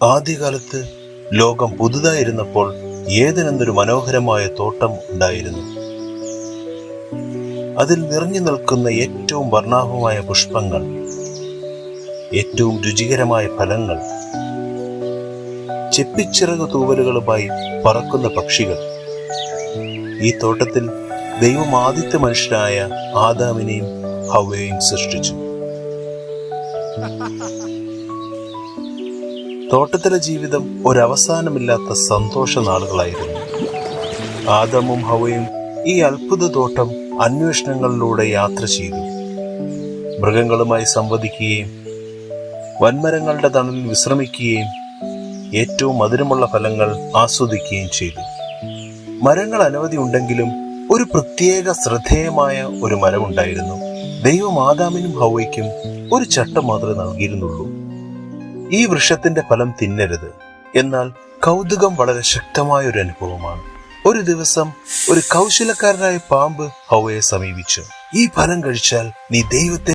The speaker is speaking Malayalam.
ആദ്യകാലത്ത് ലോകം പുതുതായിരുന്നപ്പോൾ ഏദനെന്നൊരു മനോഹരമായ തോട്ടം ഉണ്ടായിരുന്നു. അതിൽ നിറഞ്ഞു നിൽക്കുന്ന ഏറ്റവും വർണ്ണാഭമായ പുഷ്പങ്ങൾ, ഏറ്റവും രുചികരമായ ഫലങ്ങൾ, ചെപ്പിച്ചിറകു തൂവലുകളുമായി പറക്കുന്ന പക്ഷികൾ. ഈ തോട്ടത്തിൽ ദൈവം ആദ്യത്തെ മനുഷ്യരായ ആദാമിനെയും ഹവ്വയെയും സൃഷ്ടിച്ചു. തോട്ടത്തിലെ ജീവിതം ഒരവസാനമില്ലാത്ത സന്തോഷ നാളുകളായിരുന്നു. ആദമും ഹവ്വയും ഈ അത്ഭുത തോട്ടം അന്വേഷണങ്ങളിലൂടെ യാത്ര ചെയ്തു. മൃഗങ്ങളുമായി സംവദിക്കുകയും വൻമരങ്ങളുടെ തണലിൽ വിശ്രമിക്കുകയും ഏറ്റവും മധുരമുള്ള ഫലങ്ങൾ ആസ്വദിക്കുകയും ചെയ്തു. മരങ്ങൾ അനവധി ഉണ്ടെങ്കിലും ഒരു പ്രത്യേക ശ്രദ്ധേയമായ ഒരു മരമുണ്ടായിരുന്നു. ദൈവം ആദാമിനും ഹവ്വയ്ക്കും ഒരു ചട്ടം മാത്രമേ നൽകിയിരുന്നുള്ളൂ: ഈ വൃക്ഷത്തിന്റെ ഫലം തിന്നരുത്. എന്നാൽ കൗതുകം വളരെ ശക്തമായ ഒരു അനുഭവമാണ്. ഒരു ദിവസം ഒരു കൗശലക്കാരനായ പാമ്പ് ഹവ്വയെ സമീപിച്ചു. ഈ ഫലം കഴിച്ചാൽ നീ ദൈവത്തെ